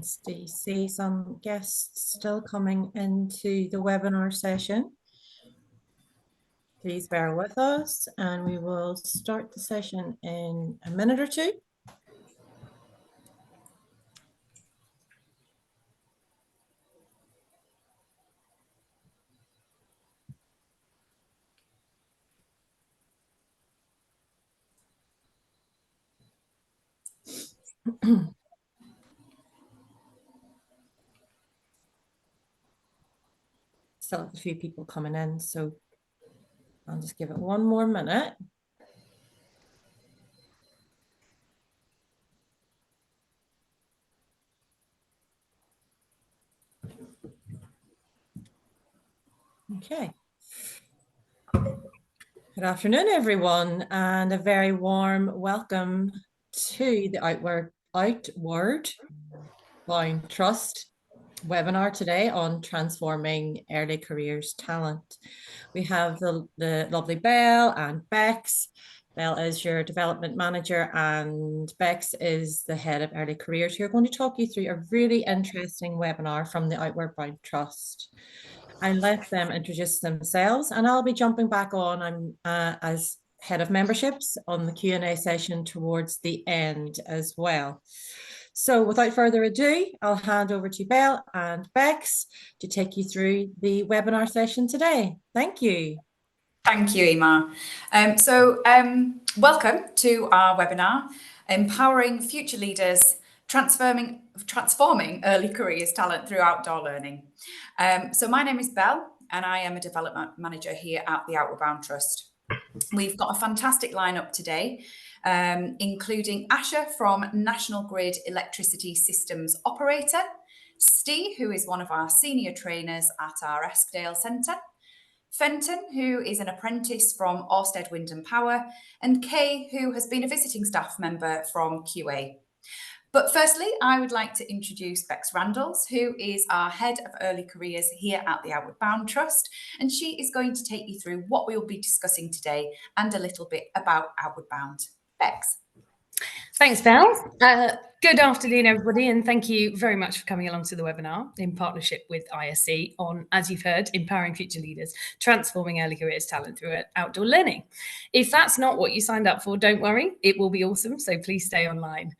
See some guests still coming into the webinar session. Please bear with us and we will start the session in a minute or two. Still have a few people coming in, so I'll just give it one more minute. Okay. Good afternoon, everyone, and a very warm welcome to the Outward Bound Trust webinar today on transforming early careers talent. We have the lovely Belle and Bex. Belle is your development manager and Bex is the head of early careers, who are going to talk you through a really interesting webinar from the Outward Bound Trust. I'll let them introduce themselves and I'll be jumping back on. I'm as head of memberships on the Q&A session towards the end as well. So without further ado, I'll hand over to Belle and Bex to take you through the webinar session today. Thank you. Thank you, Emma. Welcome to our webinar, Empowering Future Leaders, Transforming Early Careers Talent Through Outdoor Learning. So my name is Belle and I am a development manager here at the Outward Bound Trust. We've got a fantastic lineup today, including Asha from National Grid Electricity Systems Operator, Steve, who is one of our senior trainers at our Eskdale Centre, Fenton, who is an apprentice from Orsted Wind and Power, and Kay, who has been a visiting staff member from QA. But firstly, I would like to introduce Bex Randalls, who is our Head of Early Careers here at the Outward Bound Trust, and she is going to take you through what we will be discussing today and a little bit about Outward Bound. Bex. Thanks, Belle. Good afternoon, everybody, and thank you very much for coming along to the webinar in partnership with ISE on, as you've heard, Empowering Future Leaders, Transforming Early Careers Talent Through Outdoor Learning. If that's not what you signed up for, don't worry, it will be awesome, so please stay online.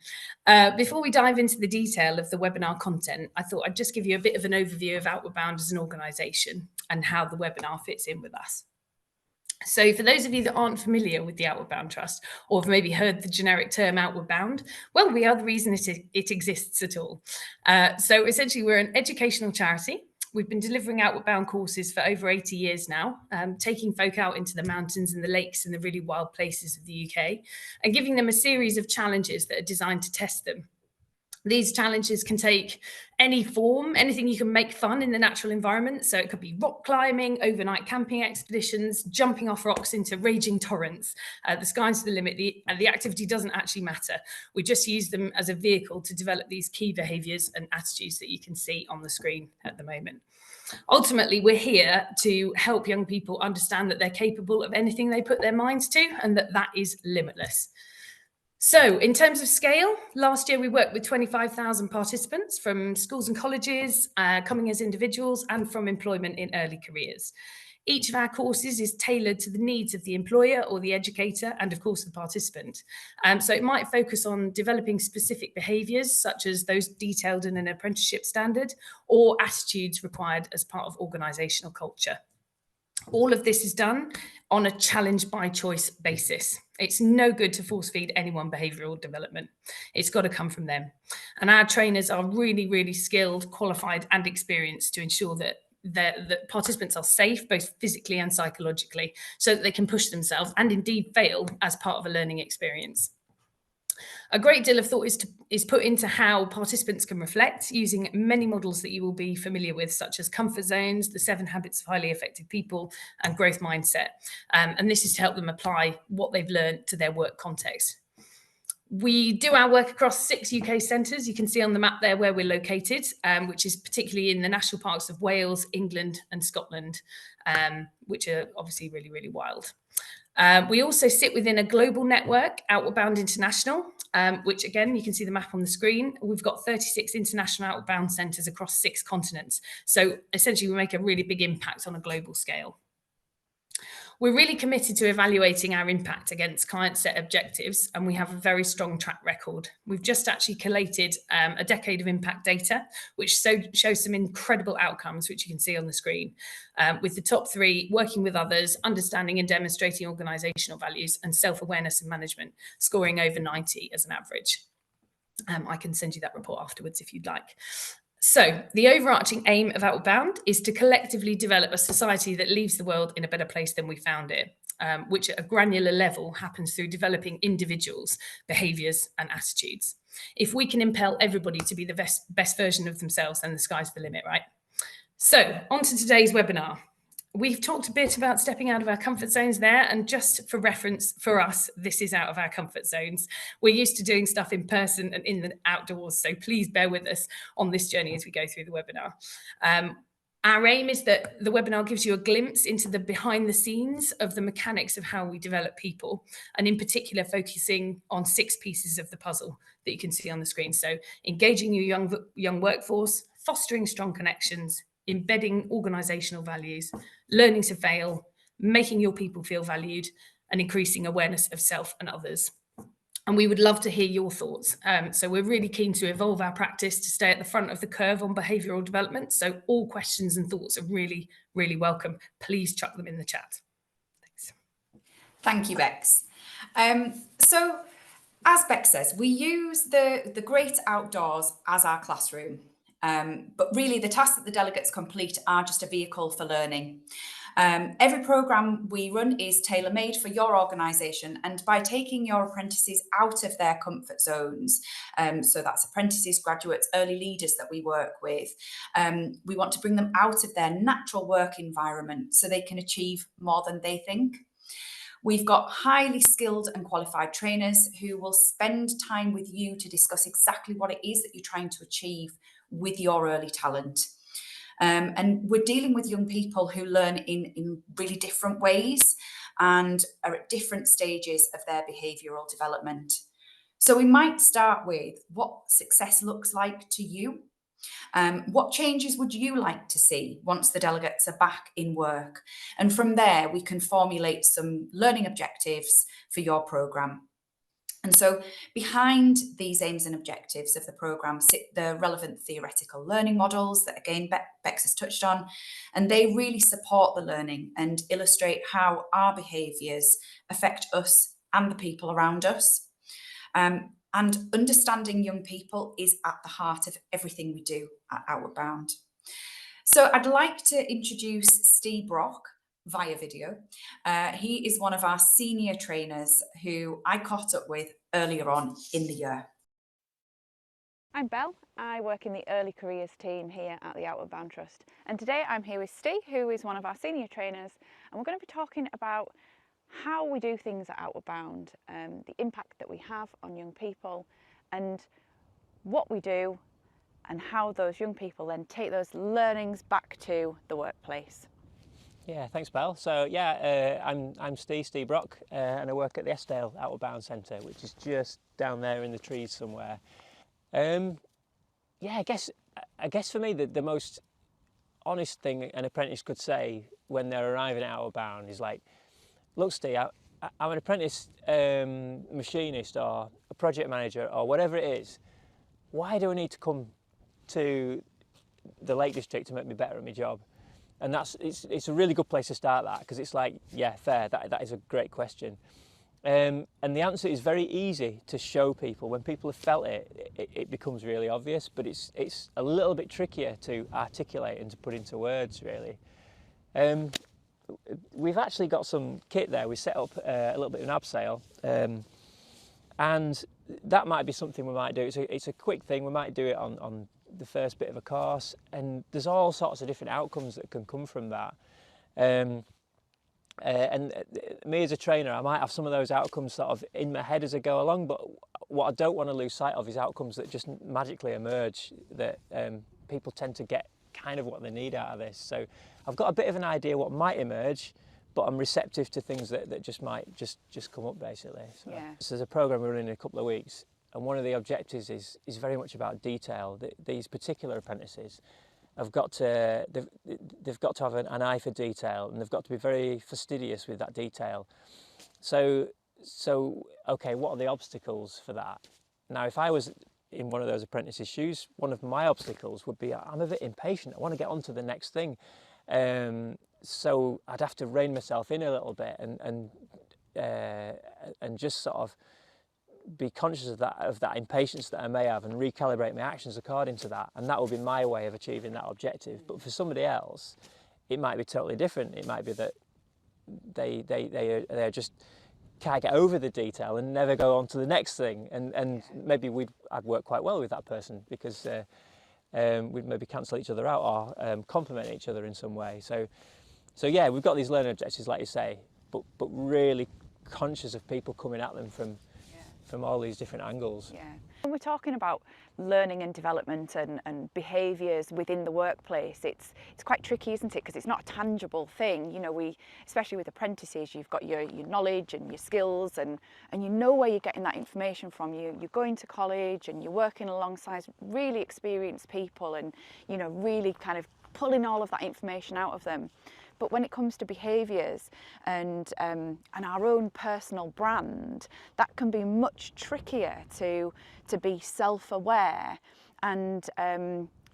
Before we dive into the detail of the webinar content, I thought I'd just give you a bit of an overview of Outward Bound as an organisation and how the webinar fits in with us. So for those of you that aren't familiar with the Outward Bound Trust, or have maybe heard the generic term Outward Bound, well, we are the reason it exists at all. So essentially, we're an educational charity. We've been delivering Outward Bound courses for over 80 years now, taking folk out into the mountains and the lakes and the really wild places of the UK, and giving them a series of challenges that are designed to test them. These challenges can take any form, anything you can make fun in the natural environment. So it could be rock climbing, overnight camping expeditions, jumping off rocks into raging torrents. The sky's the limit. The activity doesn't actually matter. We just use them as a vehicle to develop these key behaviours and attitudes that you can see on the screen at the moment. Ultimately, we're here to help young people understand that they're capable of anything they put their minds to and that is limitless. So in terms of scale, last year we worked with 25,000 participants from schools and colleges, coming as individuals and from employment in early careers. Each of our courses is tailored to the needs of the employer or the educator and of course the participant. So it might focus on developing specific behaviours such as those detailed in an apprenticeship standard or attitudes required as part of organisational culture. All of this is done on a challenge by choice basis. It's no good to force feed anyone behavioural development. It's got to come from them. And our trainers are really, really skilled, qualified and experienced to ensure that the participants are safe, both physically and psychologically, so that they can push themselves and indeed fail as part of a learning experience. A great deal of thought is put into how participants can reflect using many models that you will be familiar with, such as comfort zones, the 7 habits of highly effective people, and growth mindset. And this is to help them apply what they've learned to their work context. We do our work across 6 UK centres. You can see on the map there where we're located, which is particularly in the national parks of Wales, England and Scotland, which are obviously really, really wild. We also sit within a global network, Outward Bound International, which again, you can see the map on the screen. We've got 36 international Outward Bound centres across 6 continents. So essentially we make a really big impact on a global scale. We're really committed to evaluating our impact against client set objectives, and we have a very strong track record. We've just actually collated a decade of impact data, which shows some incredible outcomes, which you can see on the screen, with the top 3 working with others, understanding and demonstrating organisational values, and self-awareness and management, scoring over 90 as an average. I can send you that report afterwards if you'd like. So the overarching aim of Outward Bound is to collectively develop a society that leaves the world in a better place than we found it, which at a granular level happens through developing individuals' behaviours and attitudes. If we can impel everybody to be the best version of themselves, then the sky's the limit, right? So on to today's webinar. We've talked a bit about stepping out of our comfort zones there, and just for reference, for us, this is out of our comfort zones. We're used to doing stuff in person and in the outdoors, so please bear with us on this journey as we go through the webinar. Our aim is that the webinar gives you a glimpse into the behind the scenes of the mechanics of how we develop people, and in particular focusing on 6 pieces of the puzzle that you can see on the screen. So engaging your young workforce, fostering strong connections, embedding organisational values, learning to fail, making your people feel valued, and increasing awareness of self and others. And we would love to hear your thoughts. So we're really keen to evolve our practice to stay at the front of the curve on behavioural development. So all questions and thoughts are really, really welcome. Please chuck them in the chat. Thanks. Thank you, Bex. So as Bex says, we use the great outdoors as our classroom. But really the tasks that the delegates complete are just a vehicle for learning. Every programme we run is tailor-made for your organisation, and by taking your apprentices out of their comfort zones, so that's apprentices, graduates, early leaders that we work with, we want to bring them out of their natural work environment so they can achieve more than they think. We've got highly skilled and qualified trainers who will spend time with you to discuss exactly what it is that you're trying to achieve with your early talent. And we're dealing with young people who learn in really different ways and are at different stages of their behavioural development. So we might start with what success looks like to you. What changes would you like to see once the delegates are back in work? And from there, we can formulate some learning objectives for your programme. And so behind these aims and objectives of the programme sit the relevant theoretical learning models that, again, Bex has touched on, and they really support the learning and illustrate how our behaviours affect us and the people around us. And understanding young people is at the heart of everything we do at Outward Bound. So I'd like to introduce Steve Brock via video. He is one of our senior trainers who I caught up with earlier on in the year. I'm Belle. I work in the early careers team here at the Outward Bound Trust, and today I'm here with Steve, who is one of our senior trainers, and we're going to be talking about how we do things at Outward Bound, the impact that we have on young people, and what we do, and how those young people then take those learnings back to the workplace. Yeah, thanks, Belle. So yeah, I'm Steve Brock, and I work at the Eskdale Outward Bound Centre, which is just down there in the trees somewhere. Yeah, I guess for me the most honest thing an apprentice could say when they're arriving at Outward Bound is like, look, Steve, I'm an apprentice machinist or a project manager or whatever it is. Why do I need to come to the Lake District to make me better at my job? And it's a really good place to start that, because it's like, yeah, fair, that is a great question. And the answer is very easy to show people. When people have felt it becomes really obvious, but it's a little bit trickier to articulate and to put into words, really. We've actually got some kit there. We set up a little bit of an abseil, and that might be something we might do. It's a quick thing. We might do it on the first bit of a course, and there's all sorts of different outcomes that can come from that. And me as a trainer, I might have some of those outcomes sort of in my head as I go along, but what I don't want to lose sight of is outcomes that just magically emerge, that people tend to get kind of what they need out of this. So I've got a bit of an idea what might emerge, but I'm receptive to things that just might just come up basically. So, Yeah. so there's a program we're running in a couple of weeks, and one of the objectives is very much about detail. These particular apprentices have got to they've got to have an eye for detail, and they've got to be very fastidious with that detail. So okay, what are the obstacles for that? Now, if I was in one of those apprentices' shoes, one of my obstacles would be I'm a bit impatient. I want to get on to the next thing. So I'd have to rein myself in a little bit and just sort of be conscious of that impatience that I may have, and recalibrate my actions according to that. And that will be my way of achieving that objective. But for somebody else, it might be totally different. It might be that they just can't get over the detail and never go on to the next thing. And maybe I'd work quite well with that person, because we'd maybe cancel each other out or complement each other in some way. So yeah, we've got these learning objectives, like you say, but really conscious of people coming at them from all these different angles. Yeah. When we're talking about learning and development and behaviours within the workplace, it's quite tricky, isn't it? Because it's not a tangible thing. You know, especially with apprentices, you've got your knowledge and your skills, and you know where you're getting that information from. You're going to college and you're working alongside really experienced people, and, you know, really kind of pulling all of that information out of them. But when it comes to behaviours and our own personal brand, that can be much trickier to be self-aware and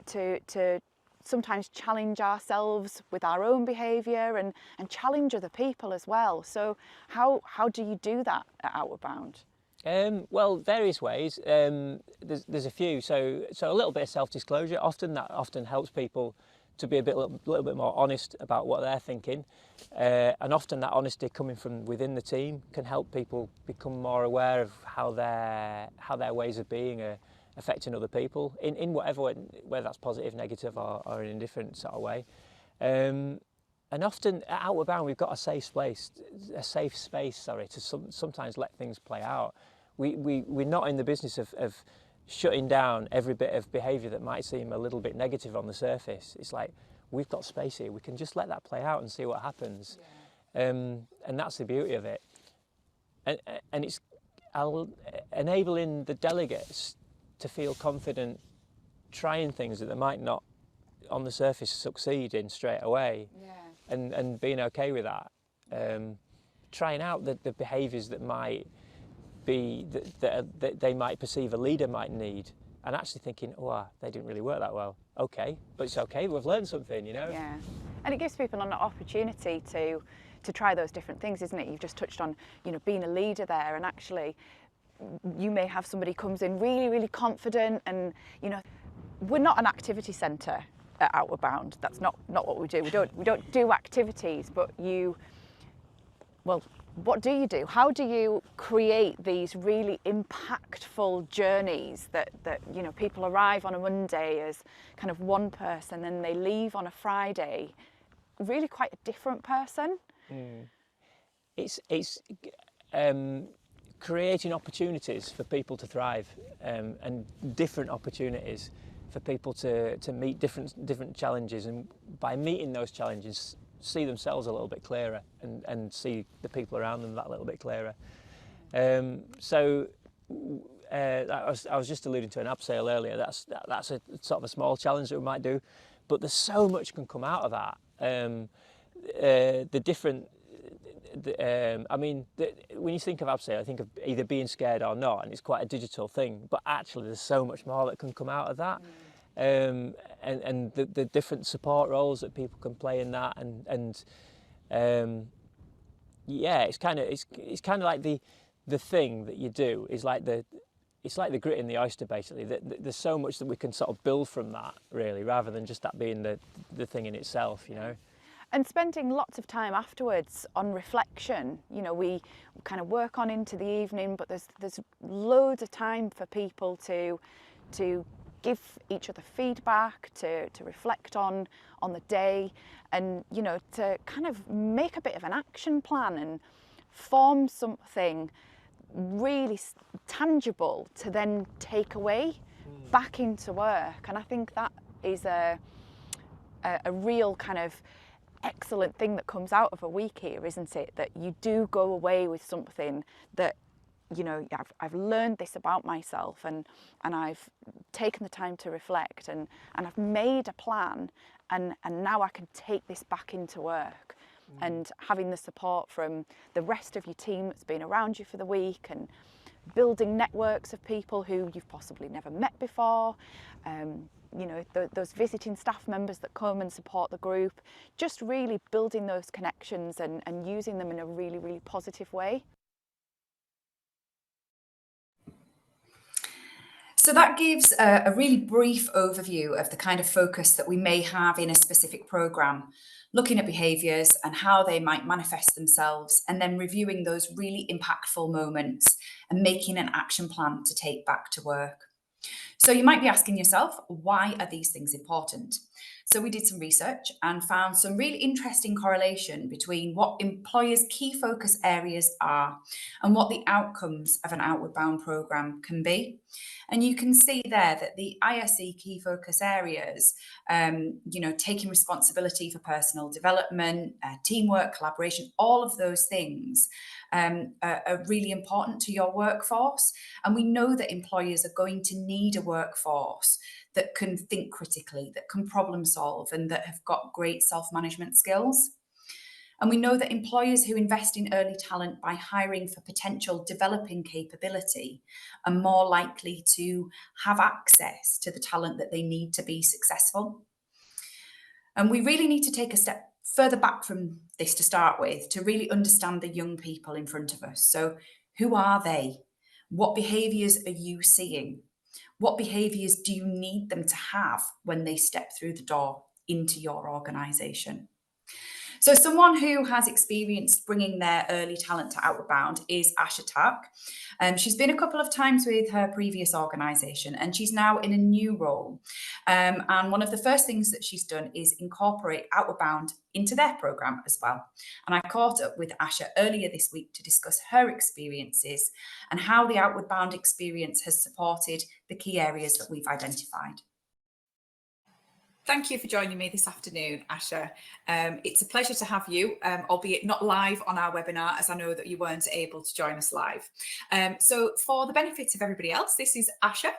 to sometimes challenge ourselves with our own behaviour and challenge other people as well. So how do you do that at Outward Bound? Well, various ways. There's a few. So a little bit of self-disclosure. That often helps people to be a little bit more honest about what they're thinking, and often that honesty coming from within the team can help people become more aware of how their ways of being are affecting other people in whatever way, whether that's positive, negative, or in a different sort of way. And often at Outward Bound we've got a safe space, to sometimes let things play out. We're not in the business of shutting down every bit of behaviour that might seem a little bit negative on the surface. It's like, we've got space here, we can just let that play out and see what happens. Yeah. And that's the beauty of it. And it's enabling the delegates to feel confident trying things that they might not on the surface succeed in straight away. Yeah. And being okay with that. Trying out the behaviours that might be that they might perceive a leader might need, and actually thinking, oh, they didn't really work that well. Okay, but it's okay, we've learned something, you know. Yeah, and it gives people an opportunity to try those different things, isn't it? You've just touched on, you know, being a leader there, and actually you may have somebody comes in really confident, and, you know, we're not an activity centre at Outward Bound. That's not what we do. We don't do activities, but what do you do? How do you create these really impactful journeys that you know, people arrive on a Monday as kind of one person and they leave on a Friday really quite a different person? It's creating opportunities for people to thrive, and different opportunities for people to meet different challenges, and by meeting those challenges see themselves a little bit clearer and see the people around them that little bit clearer. I was just alluding to an abseil earlier. That's a sort of a small challenge that we might do, but there's so much can come out of that. When you think of abseil, I think of either being scared or not, and it's quite a digital thing, but actually there's so much more that can come out of that. And the different support roles that people can play in that, it's kind of like the thing that you do is like it's like the grit in the oyster, basically. There's so much that we can sort of build from that, really, rather than just that being the thing in itself, you know. And spending lots of time afterwards on reflection. You know, we kind of work on into the evening, but there's loads of time for people to give each other feedback, to reflect on the day, and, you know, to kind of make a bit of an action plan and form something really tangible to then take away back into work. And I think that is a real kind of excellent thing that comes out of a week here, isn't it? That you do go away with something that, you know, I've learned this about myself, and I've taken the time to reflect, and I've made a plan, and now I can take this back into work. And having the support from the rest of your team that's been around you for the week, and building networks of people who you've possibly never met before, you know, those visiting staff members that come and support the group, just really building those connections and using them in a really, really positive way. So that gives a really brief overview of the kind of focus that we may have in a specific programme, looking at behaviours and how they might manifest themselves, and then reviewing those really impactful moments and making an action plan to take back to work. So you might be asking yourself, why are these things important? So we did some research and found some really interesting correlation between what employers' key focus areas are and what the outcomes of an outward bound programme can be. And you can see there that the ISE key focus areas, you know, taking responsibility for personal development, teamwork, collaboration, all of those things are really important to your workforce. And we know that employers are going to need a workforce that can think critically, that can problem solve, and that have got great self-management skills. And we know that employers who invest in early talent by hiring for potential developing capability are more likely to have access to the talent that they need to be successful. And we really need to take a step further back from this to start with, to really understand the young people in front of us. So who are they? What behaviours are you seeing? What behaviours do you need them to have when they step through the door into your organisation? So someone who has experienced bringing their early talent to Outward Bound is Asha Tak. She's been a couple of times with her previous organisation, and she's now in a new role. And one of the first things that she's done is incorporate Outward Bound into their programme as well. And I caught up with Asha earlier this week to discuss her experiences and how the Outward Bound experience has supported the key areas that we've identified. Thank you for joining me this afternoon, Asha. It's a pleasure to have you, albeit not live on our webinar, as I know that you weren't able to join us live. So for the benefit of everybody else, this is Asha,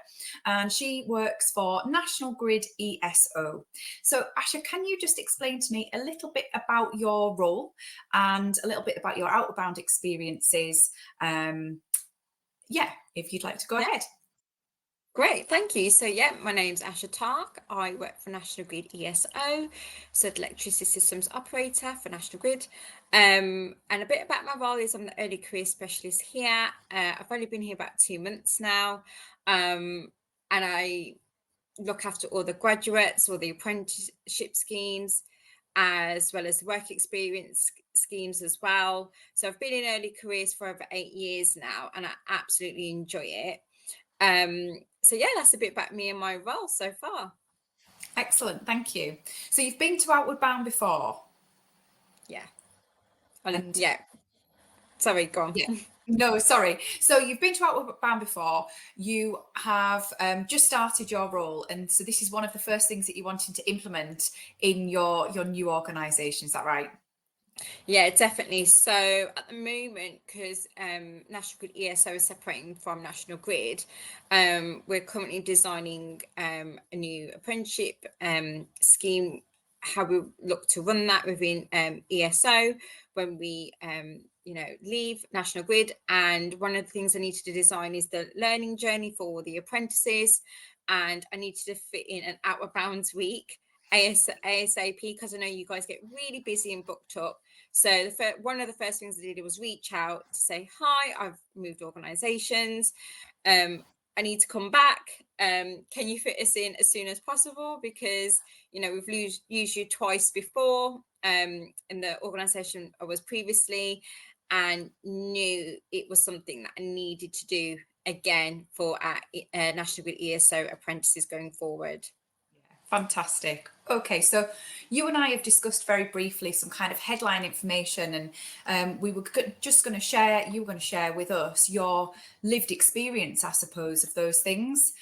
and she works for National Grid ESO. So Asha, can you just explain to me a little bit about your role and a little bit about your Outward Bound experiences? Yeah, if you'd like to go ahead. Great, thank you. So yeah, my name's Asha Tak. I work for National Grid ESO, so the Electricity Systems Operator for National Grid. And a bit about my role is I'm the Early Career Specialist here. I've only been here about 2 months now, and I look after all the graduates, all the apprenticeship schemes, as well as the work experience schemes as well. So I've been in early careers for over 8 years now, and I absolutely enjoy it. So yeah, that's a bit about me and my role so far. Excellent, thank you. So you've been to Outward Bound before? Yeah. And yeah. Sorry, go on. Yeah. No, sorry. So you've been to Outward Bound before. You have just started your role, and so this is one of the first things that you're wanting to implement in your new organisation. Is that right? Yeah, definitely. So at the moment, because National Grid ESO is separating from National Grid, we're currently designing a new apprenticeship scheme, how we look to run that within ESO when we leave National Grid. And one of the things I needed to design is the learning journey for the apprentices, and I needed to fit in an Outward Bounds week ASAP, because I know you guys get really busy and booked up. So one of the first things I did was reach out to say, hi, I've moved organisations. I need to come back. Can you fit us in as soon as possible? Because, we've used you twice before in the organisation I was previously, and knew it was something that I needed to do again for our National Grid ESO apprentices going forward. Fantastic. Okay, so you and I have discussed very briefly some kind of headline information, and we were just going to share, you were going to share with us your lived experience, I suppose, of those things.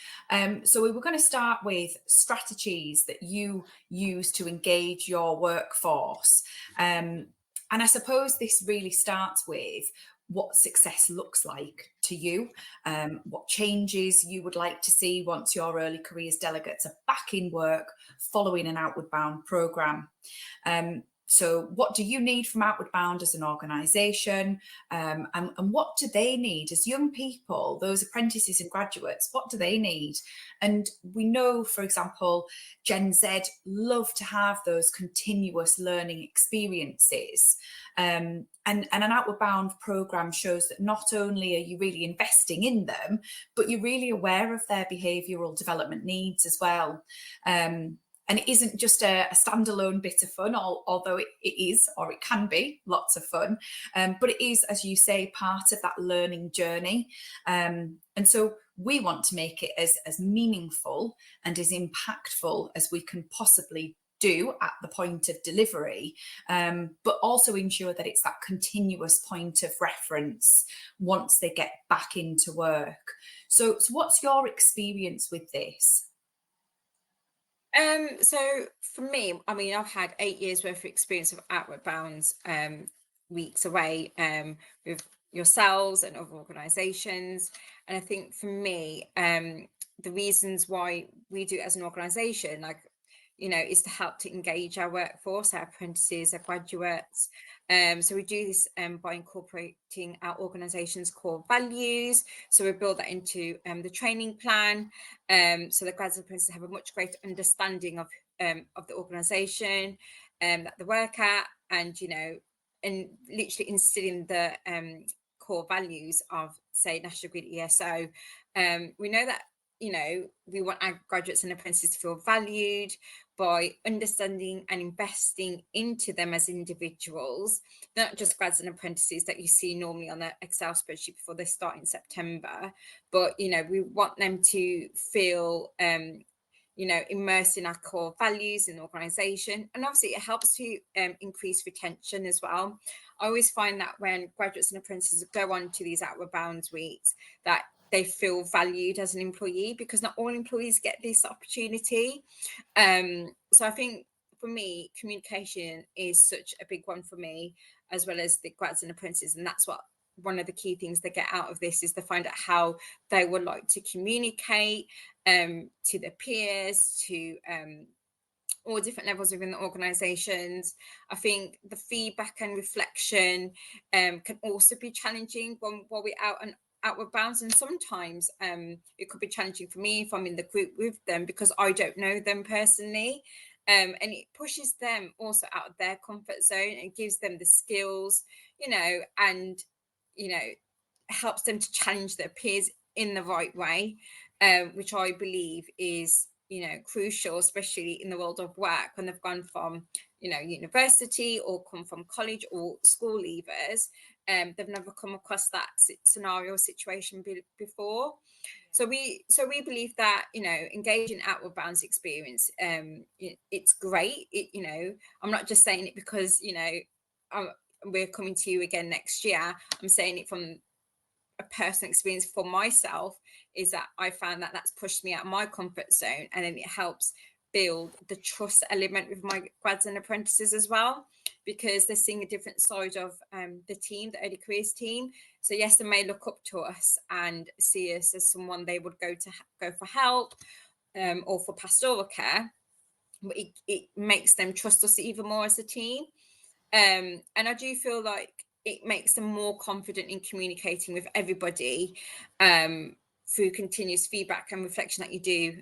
So we were going to start with strategies that you use to engage your workforce. And I suppose this really starts with what success looks like to you, what changes you would like to see once your early careers delegates are back in work following an Outward Bound programme. So what do you need from Outward Bound as an organisation, and what do they need as young people, those apprentices and graduates, what do they need? And we know, for example, Gen Z love to have those continuous learning experiences. And an Outward Bound programme shows that not only are you really investing in them, but you're really aware of their behavioural development needs as well. And it isn't just a standalone bit of fun, although it is, or it can be, lots of fun. But it is, as you say, part of that learning journey. And so we want to make it as meaningful and as impactful as we can possibly do at the point of delivery, but also ensure that it's that continuous point of reference once they get back into work. So what's your experience with this? So for me, I mean, I've had 8 years worth of experience of Outward Bounds weeks away with yourselves and other organisations. And I think for me, the reasons why we do it as an organisation, like, you know, is to help to engage our workforce, our apprentices, our graduates. So we do this by incorporating our organisation's core values. So we build that into the training plan. So the graduate apprentices have a much greater understanding of the organisation that they work at, and, you know, and literally instilling the core values of, say, National Grid ESO. We know that, you know, we want our graduates and apprentices to feel valued by understanding and investing into them as individuals. They're not just grads and apprentices that you see normally on the Excel spreadsheet before they start in September, but, you know, we want them to feel you know, immersed in our core values in the organisation. And obviously it helps to increase retention as well. I always find that when graduates and apprentices go on to these Outward Bounds weeks, that they feel valued as an employee, because not all employees get this opportunity. So I think for me, communication is such a big one for me, as well as the grads and apprentices. And that's what one of the key things they get out of this is to find out how they would like to communicate to their peers, to all different levels within the organisations. I think the feedback and reflection can also be challenging while we're Outward Bounds, and sometimes it could be challenging for me if I'm in the group with them, because I don't know them personally. And it pushes them also out of their comfort zone and gives them the skills, you know, and, you know, helps them to challenge their peers in the right way, which I believe is, you know, crucial, especially in the world of work when they've gone from, you know, university or come from college or school leavers. They've never come across that scenario or situation before. So we believe that, you know, engaging Outward Bounds experience, it's great. You know, I'm not just saying it because, you know, we're coming to you again next year. I'm saying it from a personal experience for myself, is that I found that that's pushed me out of my comfort zone, and then it helps build the trust element with my grads and apprentices as well, because they're seeing a different side of the team, the early careers team. So yes, they may look up to us and see us as someone they would go for help or for pastoral care, but it makes them trust us even more as a team. And I do feel like it makes them more confident in communicating with everybody through continuous feedback and reflection that you do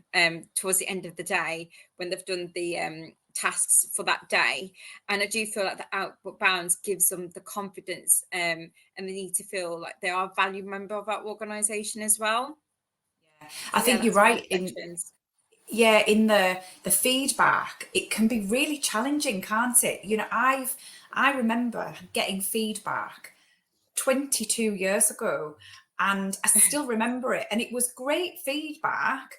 towards the end of the day when they've done the tasks for that day. And I do feel like the Outward Bounds gives them the confidence and they need to feel like they are a valued member of our organisation as well. Yeah, I think you're right. In the feedback, it can be really challenging, can't it? You know, I remember getting feedback 22 years ago, and I still remember it, and it was great feedback,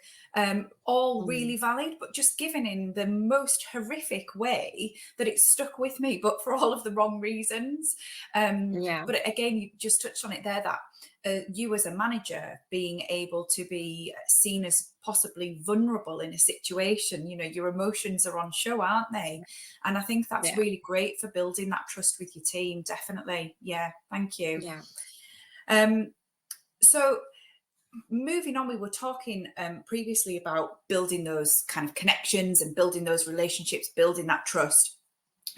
all really valid, but just given in the most horrific way that it stuck with me, but for all of the wrong reasons. But again, you just touched on it there, that you as a manager being able to be seen as possibly vulnerable in a situation, you know, your emotions are on show, aren't they? And I think that's really great for building that trust with your team. Definitely. Yeah. Thank you. So moving on, we were talking previously about building those kind of connections and building those relationships, building that trust.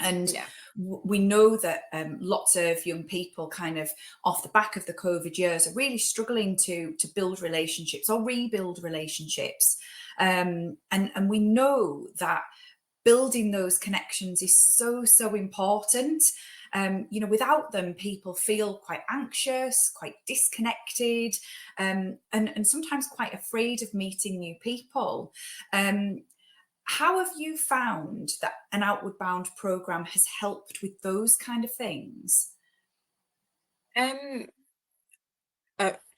And we know that lots of young people kind of off the back of the COVID years are really struggling to build relationships or rebuild relationships. And we know that building those connections is so important. You know, without them, people feel quite anxious, quite disconnected, and sometimes quite afraid of meeting new people. How have you found that an Outward Bound programme has helped with those kind of things?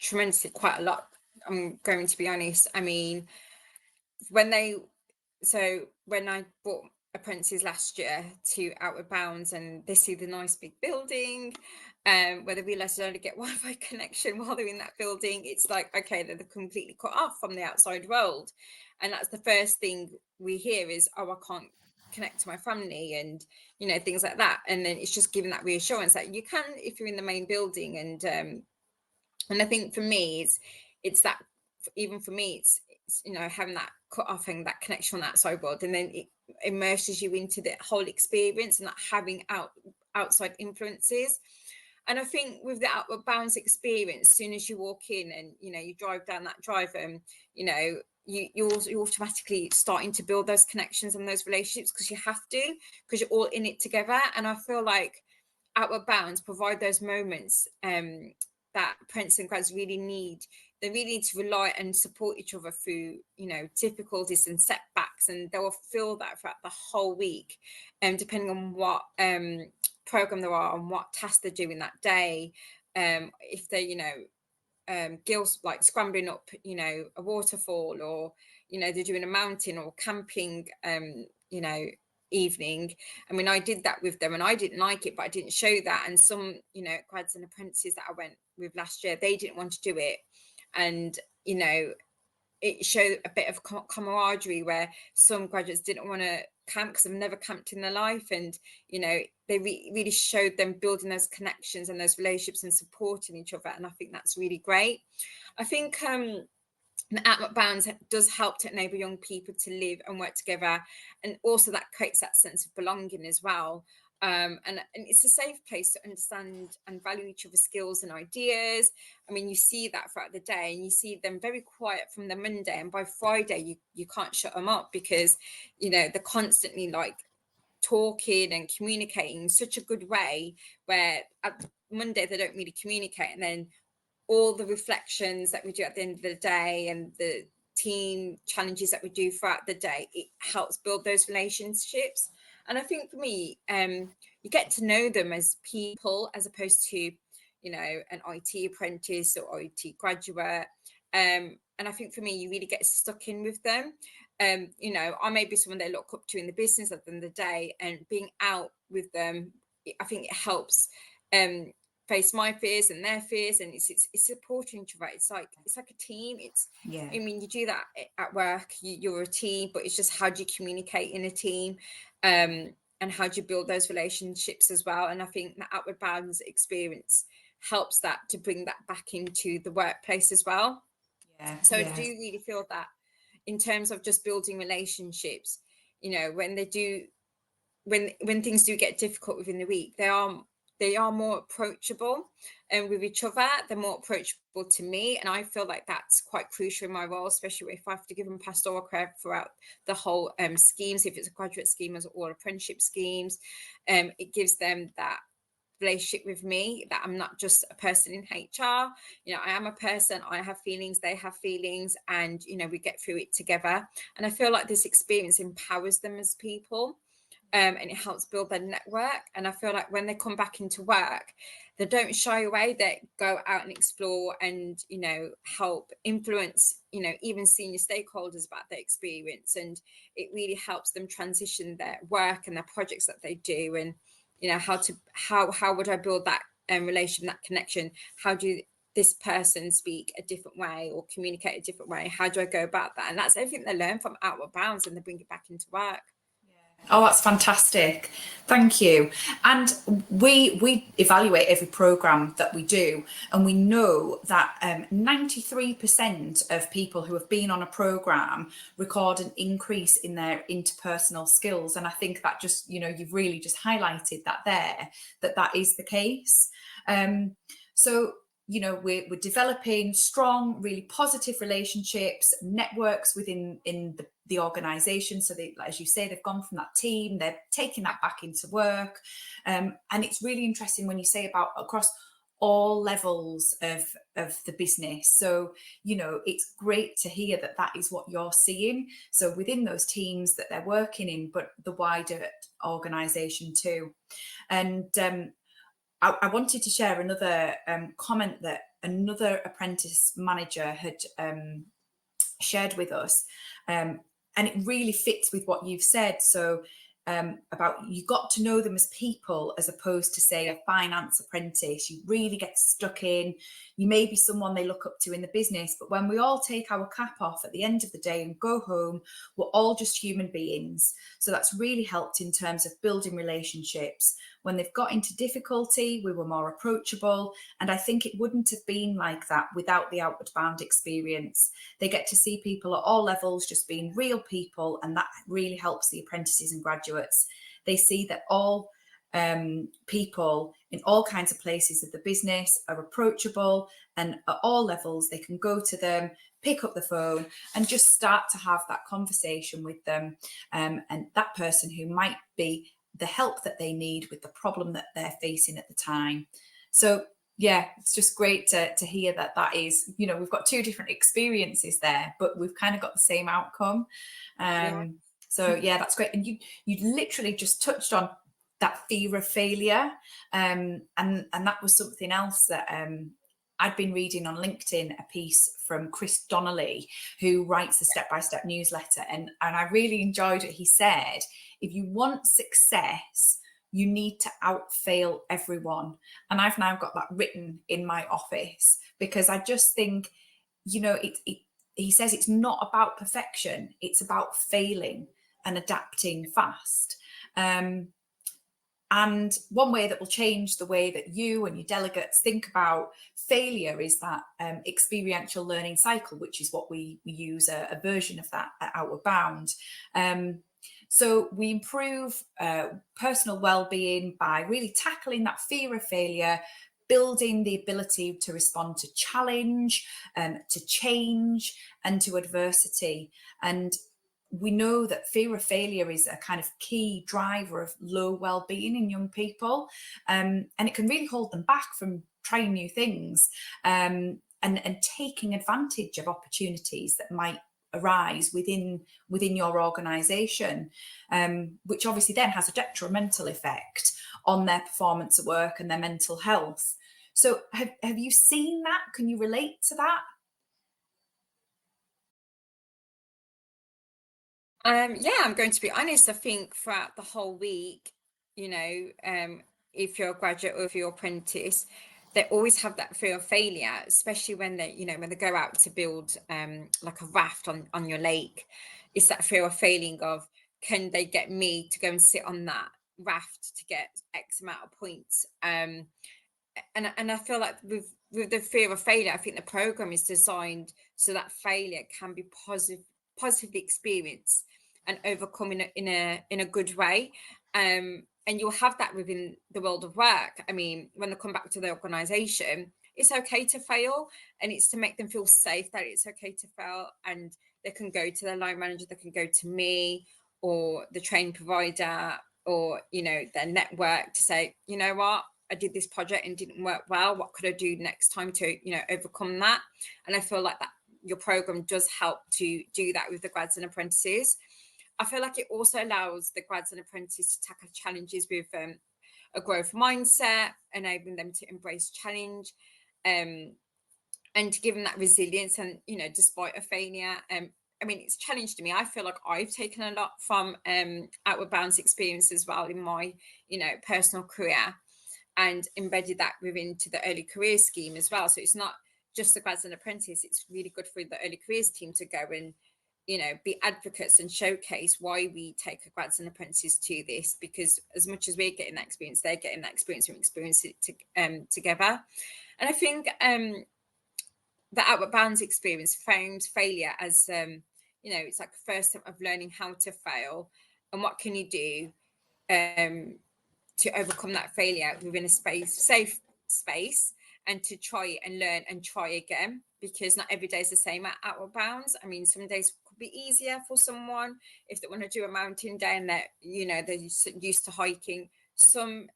Tremendously, quite a lot. I'm going to be honest. I mean, when I brought apprentices last year to Outward Bounds and they see the nice big building, where they realise they only get Wi-Fi connection while they're in that building, it's like, okay, they're completely cut off from the outside world. And that's the first thing we hear is, oh, I can't connect to my family, and you know, things like that. And then it's just giving that reassurance that you can if you're in the main building. And I think for me, it's that, even for me, it's you know, having that cut off and that connection on that outside world, and then it immerses you into the whole experience and not having outside influences. And I think with the Outward Bounds experience, as soon as you walk in and you know, you drive down that drive, you know, you're automatically starting to build those connections and those relationships, because you have to, because you're all in it together. And I feel like Outward Bounds provide those moments that apprentices and grads really need. They really need to rely and support each other through, you know, difficulties and setbacks, and they will feel that throughout the whole week, depending on what program they are and what task they're doing that day. If they're, you know, girls like scrambling up, you know, a waterfall, or you know, they're doing a mountain or camping, you know, evening. I mean, I did that with them and I didn't like it, but I didn't show that. And some, you know, grads and apprentices that I went with last year, they didn't want to do it. And, you know, it showed a bit of camaraderie, where some graduates didn't want to camp because they've never camped in their life. And, you know, they really showed them building those connections and those relationships and supporting each other. And I think that's really great. I think the Outward Bounds does help to enable young people to live and work together, and also that creates that sense of belonging as well. And it's a safe place to understand and value each other's skills and ideas. I mean, you see that throughout the day, and you see them very quiet from the Monday, and by Friday you can't shut them up, because you know, they're constantly like talking and communicating in such a good way, where at Monday they don't really communicate, and then all the reflections that we do at the end of the day and the team challenges that we do throughout the day, it helps build those relationships. And I think for me, you get to know them as people, as opposed to, you know, an IT apprentice or IT graduate. And I think for me, you really get stuck in with them. You know, I may be someone they look up to in the business at the end of the day, and being out with them, I think it helps face my fears and their fears, and it's supporting each other. It's like a team. I mean, you do that at work, you're a team, but it's just how do you communicate in a team, and how do you build those relationships as well. And I think the Outward Bounds experience helps that, to bring that back into the workplace as well. I do really feel that in terms of just building relationships, you know, when things do get difficult within the week, they are more approachable and with each other. They're more approachable to me, and I feel like that's quite crucial in my role, especially if I have to give them pastoral care throughout the whole schemes, if it's a graduate scheme or apprenticeship schemes. It gives them that relationship with me, that I'm not just a person in HR. You know, I am a person, I have feelings, they have feelings, and you know, we get through it together. And I feel like this experience empowers them as people. and it helps build their network. And I feel like when they come back into work, they don't shy away, they go out and explore and, you know, help influence, you know, even senior stakeholders about their experience. And it really helps them transition their work and their projects that they do. And, you know, how would I build that relation, that connection? How do this person speak a different way or communicate a different way? How do I go about that? And that's everything they learn from Outward Bounds, and they bring it back into work. Oh, that's fantastic. Thank you. And we evaluate every programme that we do, and we know that 93% of people who have been on a programme record an increase in their interpersonal skills. And I think that just, you know, you've really just highlighted that there, that is the case. So, you know, we're developing strong, really positive relationships, networks within the organisation. So they, as you say, they've gone from that team, they're taking that back into work. And it's really interesting when you say about across all levels of the business. So, you know, it's great to hear that is what you're seeing. So within those teams that they're working in, but the wider organisation too. And I wanted to share another comment that another apprentice manager had shared with us, and it really fits with what you've said. So about you got to know them as people as opposed to, say, a finance apprentice. You really get stuck in. You may be someone they look up to in the business, but when we all take our cap off at the end of the day and go home, we're all just human beings. So that's really helped in terms of building relationships. When they've got into difficulty, we were more approachable. And I think it wouldn't have been like that without the Outward Bound experience. They get to see people at all levels just being real people, and that really helps the apprentices and graduates. They see that all people in all kinds of places of the business are approachable, and at all levels they can go to them, pick up the phone and just start to have that conversation with them, and that person who might be the help that they need with the problem that they're facing at the time. So yeah, it's just great to hear that is, you know, we've got two different experiences there, but we've kind of got the same outcome. So yeah, that's great. And you literally just touched on that fear of failure, and that was something else that I'd been reading on LinkedIn, a piece from Chris Donnelly, who writes the step-by-step newsletter, and I really enjoyed it. He said, if you want success, you need to out-fail everyone. And I've now got that written in my office, because I just think, you know, he says it's not about perfection, it's about failing and adapting fast. And one way that will change the way that you and your delegates think about failure is that experiential learning cycle, which is what we use a version of that at Outward Bound. So we improve personal well-being by really tackling that fear of failure, building the ability to respond to challenge, to change, and to adversity. And we know that fear of failure is a kind of key driver of low well-being in young people, and it can really hold them back from trying new things, and taking advantage of opportunities that might arise within your organisation, which obviously then has a detrimental effect on their performance at work and their mental health. So have you seen that? Can you relate to that? Yeah, I'm going to be honest. I think throughout the whole week, you know, if you're a graduate or if you're apprentice, they always have that fear of failure, especially when they, you know, when they go out to build like a raft on your lake. It's that fear of failing of, can they get me to go and sit on that raft to get X amount of points? And I feel like with the fear of failure, I think the program is designed so that failure can be positively experienced and overcome in a good way. And you'll have that within the world of work. I mean, when they come back to the organisation, it's okay to fail, and it's to make them feel safe that it's okay to fail, and they can go to their line manager, they can go to me or the training provider or, you know, their network to say, you know what, I did this project and it didn't work well. What could I do next time to, you know, overcome that? And I feel like that your program does help to do that with the grads and apprentices. I feel like it also allows the grads and apprentices to tackle challenges with a growth mindset, enabling them to embrace challenge, and to give them that resilience. And despite a failure, I mean, it's challenged me. I feel like I've taken a lot from Outward Bound's experience as well in my personal career, and embedded that within to the early careers scheme as well. So it's not just the grads and apprentices. It's really good for the early careers team to go and be advocates and showcase why we take our grads and apprentices to this, because as much as we're getting that experience, they're getting that experience and experience it together. And I think the Outward Bounds experience frames failure as it's like the first step of learning how to fail, and what can you do to overcome that failure within a safe space, and to try it and learn and try again, because not every day is the same at Outward Bounds. I mean, some days could be easier for someone if they want to do a mountain day and they're used to hiking. Some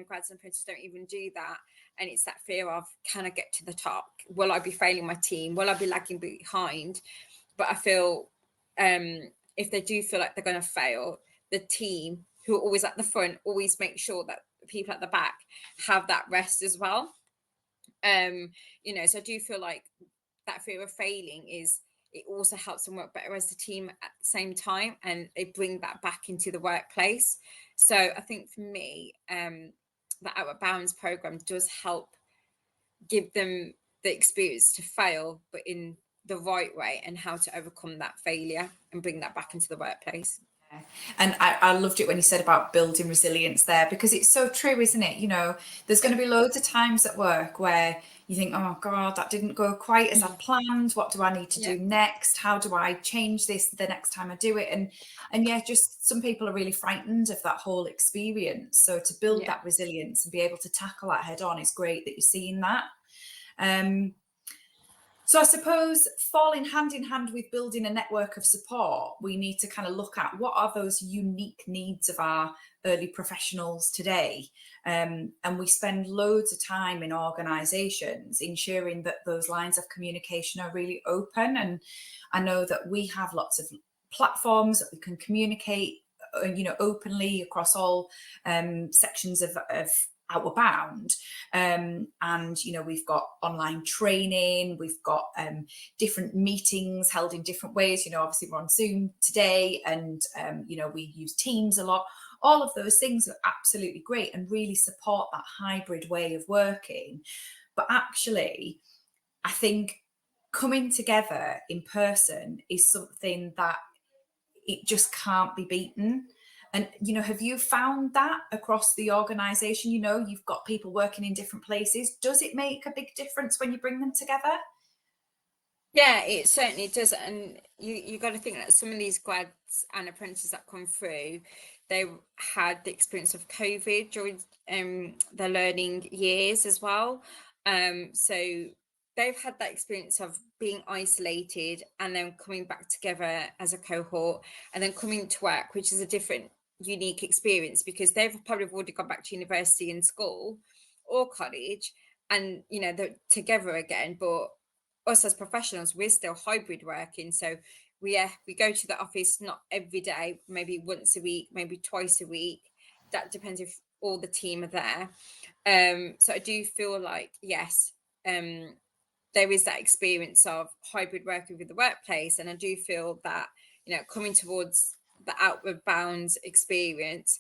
grads and apprentices don't even do that, and it's that fear of, can I get to the top? Will I be failing my team? Will I be lagging behind? But I feel if they do feel like they're going to fail, the team who are always at the front always make sure that the people at the back have that rest as well. So I do feel like that fear of failing it also helps them work better as a team at the same time, and they bring that back into the workplace. So I think for me, the Outward Bounds program does help give them the experience to fail, but in the right way, and how to overcome that failure and bring that back into the workplace. And I loved it when you said about building resilience there, because it's so true, isn't it? There's going to be loads of times at work where you think, oh God, that didn't go quite as I planned. What do I need to do next? How do I change this the next time I do it? And yeah, just some people are really frightened of that whole experience. So to build that resilience and be able to tackle that head on is great that you're seeing that. So I suppose falling hand in hand with building a network of support, we need to kind of look at what are those unique needs of our early professionals today. And we spend loads of time in organisations ensuring that those lines of communication are really open. And I know that we have lots of platforms that we can communicate, openly across all sections of Outward Bound, and we've got online training, we've got different meetings held in different ways. Obviously we're on Zoom today, and we use Teams a lot. All of those things are absolutely great and really support that hybrid way of working. But actually, I think coming together in person is something that it just can't be beaten. And, have you found that across the organisation? You've got people working in different places. Does it make a big difference when you bring them together? Yeah, it certainly does. And you got to think that some of these grads and apprentices that come through, they had the experience of COVID during their learning years as well. So they've had that experience of being isolated and then coming back together as a cohort, and then coming to work, which is a different, unique experience, because they've probably already gone back to university and school or college, and they're together again. But us as professionals, we're still hybrid working, so we go to the office not every day, maybe once a week, maybe twice a week. That depends if all the team are there. So I do feel like, yes, there is that experience of hybrid working with the workplace, and I do feel that coming towards the Outward Bounds experience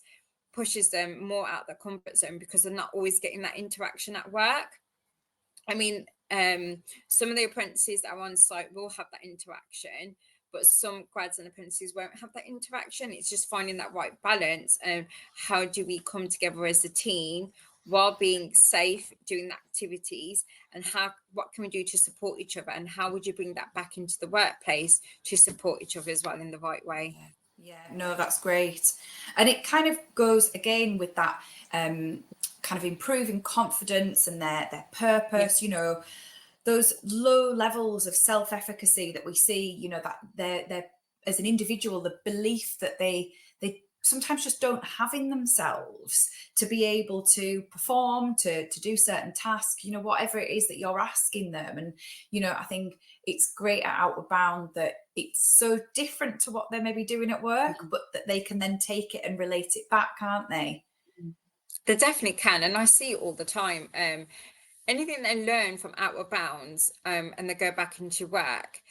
pushes them more out their comfort zone, because they're not always getting that interaction at work. I mean, some of the apprentices that are on site will have that interaction, but some grads and apprentices won't have that interaction. It's just finding that right balance, and how do we come together as a team while being safe doing the activities, and what can we do to support each other, and how would you bring that back into the workplace to support each other as well in the right way? Yeah, no, that's great. And it kind of goes again with that kind of improving confidence and their purpose. Those low levels of self-efficacy that we see, that they're as an individual, the belief that they sometimes just don't have in themselves to be able to perform, to do certain tasks, you know, whatever it is that you're asking them. And, you know, I think it's great at Outward Bound that it's so different to what they're maybe doing at work, but that they can then take it and relate it back, can't they? They definitely can, and I see it all the time. Anything they learn from Outward Bounds, and they go back into work,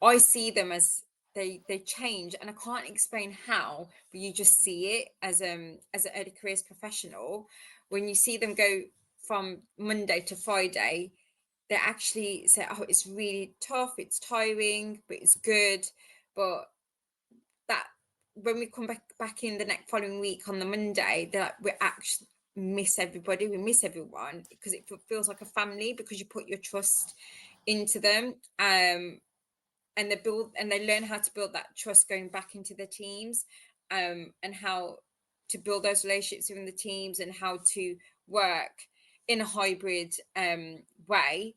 I see them as they change, and I can't explain how, but you just see it as an early careers professional. When you see them go from Monday to Friday, they actually say, oh, it's really tough, it's tiring, but it's good. But that when we come back in the next following week on the Monday, they're like, we actually miss everybody, we miss everyone, because it feels like a family, because you put your trust into them. And they learn how to build that trust going back into the teams, and how to build those relationships within the teams, and how to work in a hybrid way,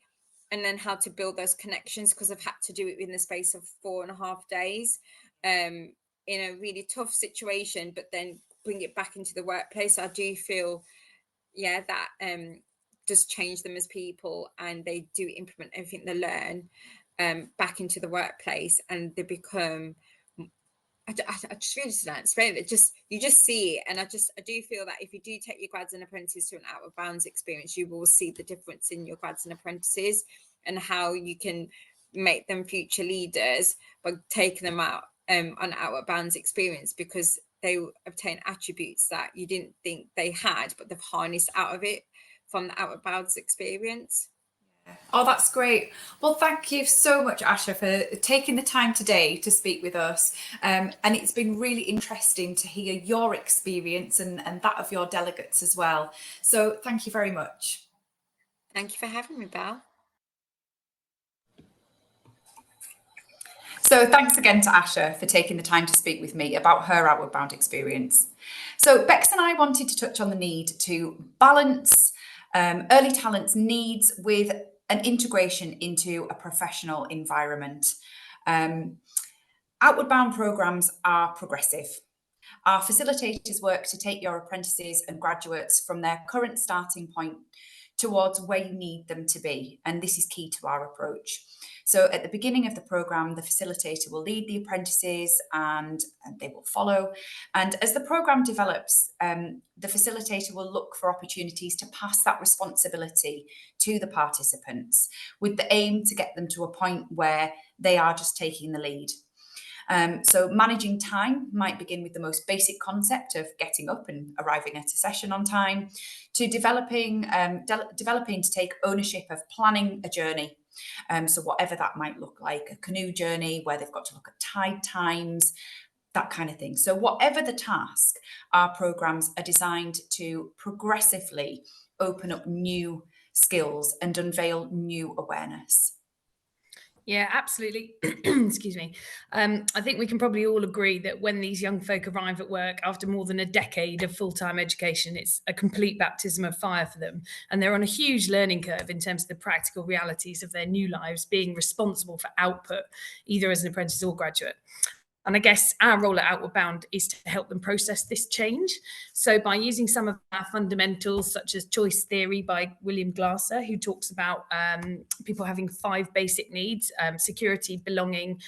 and then how to build those connections, because I've had to do it in the space of 4.5 days, in a really tough situation, but then bring it back into the workplace. I do feel, yeah, that does change them as people, and they do implement everything they learn back into the workplace, and they become, I just really don't explain it. You just see it, and I do feel that if you do take your grads and apprentices to an Outward Bounds experience, you will see the difference in your grads and apprentices, and how you can make them future leaders by taking them out on Outward Bounds experience, because they obtain attributes that you didn't think they had, but they've harnessed out of it from the Outward Bounds experience. Oh, that's great. Well, thank you so much, Asha, for taking the time today to speak with us. And it's been really interesting to hear your experience and that of your delegates as well. So thank you very much. Thank you for having me, Belle. So thanks again to Asha for taking the time to speak with me about her Outward Bound experience. So Bex and I wanted to touch on the need to balance early talent's needs with an integration into a professional environment. Outward Bound programs are progressive. Our facilitators work to take your apprentices and graduates from their current starting point towards where you need them to be, and this is key to our approach. So at the beginning of the programme, the facilitator will lead the apprentices and they will follow. And as the programme develops, the facilitator will look for opportunities to pass that responsibility to the participants, with the aim to get them to a point where they are just taking the lead. So managing time might begin with the most basic concept of getting up and arriving at a session on time, to developing to take ownership of planning a journey. So whatever that might look like, a canoe journey where they've got to look at tide times, that kind of thing. So whatever the task, our programs are designed to progressively open up new skills and unveil new awareness. Yeah, absolutely. Excuse me. I think we can probably all agree that when these young folk arrive at work after more than a decade of full-time education, it's a complete baptism of fire for them. And they're on a huge learning curve in terms of the practical realities of their new lives, being responsible for output, either as an apprentice or graduate. And I guess our role at Outward Bound is to help them process this change. So by using some of our fundamentals, such as choice theory by William Glasser, who talks about people having 5 basic needs: security, belonging,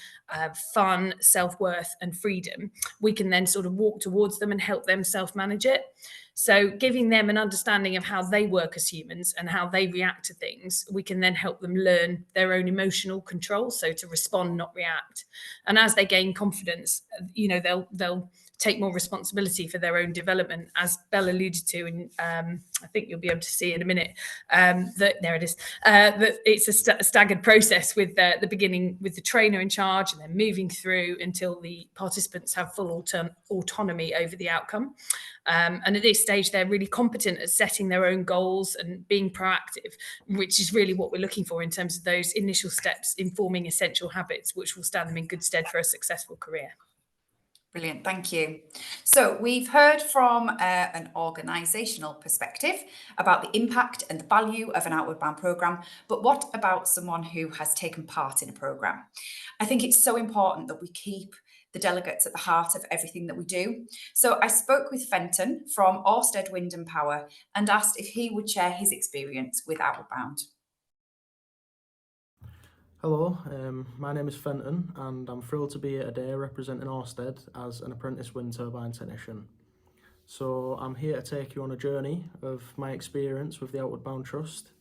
fun, self-worth, and freedom, we can then sort of walk towards them and help them self-manage it. So giving them an understanding of how they work as humans and how they react to things, we can then help them learn their own emotional control, so to respond, not react. And as they gain confidence, you know, they'll take more responsibility for their own development, as Belle alluded to, and I think you'll be able to see in a minute that there it is. That it's a staggered process, with the beginning with the trainer in charge, and then moving through until the participants have full autonomy over the outcome. And at this stage, they're really competent at setting their own goals and being proactive, which is really what we're looking for in terms of those initial steps in forming essential habits, which will stand them in good stead for a successful career. Brilliant, thank you. So we've heard from an organisational perspective about the impact and the value of an Outward Bound programme, but what about someone who has taken part in a programme? I think it's so important that we keep the delegates at the heart of everything that we do. So I spoke with Fenton from Ørsted Wind and Power and asked if he would share his experience with Outward Bound. Hello, my name is Fenton and I'm thrilled to be here today representing Ørsted as an apprentice wind turbine technician. So I'm here to take you on a journey of my experience with the Outward Bound Trust.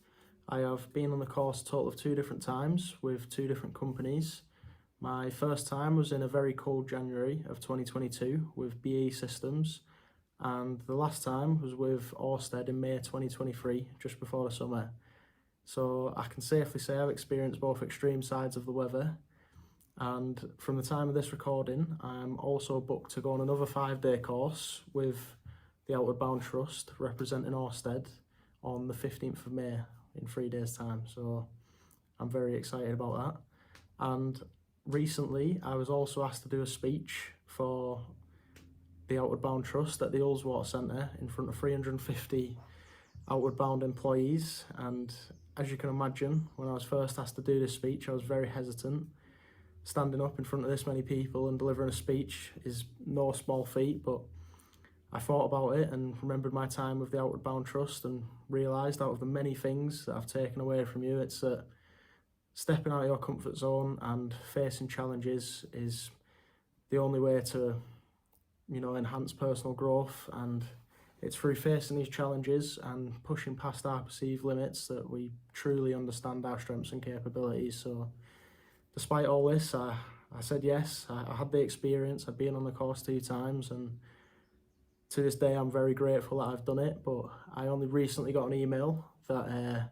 I have been on the course a total of 2 different times with 2 different companies. My first time was in a very cold January of 2022 with BAE Systems, and the last time was with Ørsted in May 2023, just before the summer. So I can safely say I've experienced both extreme sides of the weather, and from the time of this recording I'm also booked to go on another 5-day course with the Outward Bound Trust representing Ørsted on the 15th of May in 3 days time, so I'm very excited about that. And recently I was also asked to do a speech for the Outward Bound Trust at the Ullswater Centre in front of 350 Outward Bound employees, and as you can imagine, when I was first asked to do this speech I was very hesitant. Standing up in front of this many people and delivering a speech is no small feat, but I thought about it and remembered my time with the Outward Bound Trust and realised out of the many things that I've taken away from you, it's that stepping out of your comfort zone and facing challenges is the only way to, enhance personal growth, and it's through facing these challenges and pushing past our perceived limits that we truly understand our strengths and capabilities. So despite all this, I said yes. I had the experience. I'd been on the course 2 times, and to this day I'm very grateful that I've done it, but I only recently got an email that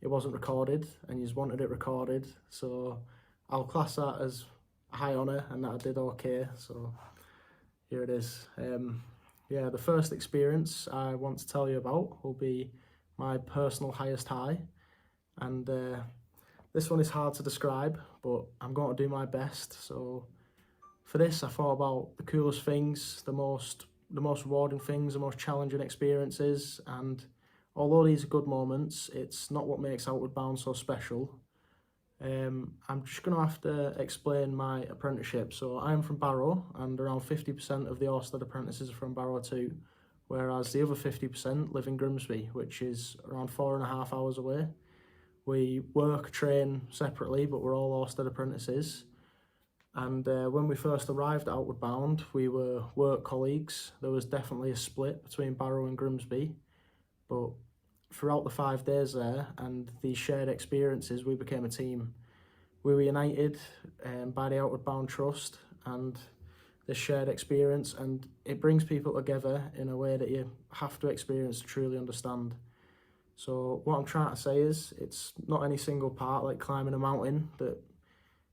it wasn't recorded and you wanted it recorded, so I'll class that as a high honour and that I did okay, so here it is. The first experience I want to tell you about will be my personal highest high, and this one is hard to describe, but I'm going to do my best. So for this I thought about the coolest things, the most rewarding things, the most challenging experiences, and although these are good moments, it's not what makes Outward Bound so special. I'm just going to have to explain my apprenticeship. So I'm from Barrow, and around 50% of the Ørsted apprentices are from Barrow too, whereas the other 50% live in Grimsby, which is around 4.5 hours away. We train separately, but we're all Ørsted apprentices. And when we first arrived at Outward Bound, we were work colleagues. There was definitely a split between Barrow and Grimsby, but throughout the 5 days there and these shared experiences, we became a team. We were united by the Outward Bound Trust and this shared experience, and it brings people together in a way that you have to experience to truly understand. So what I'm trying to say is, it's not any single part like climbing a mountain that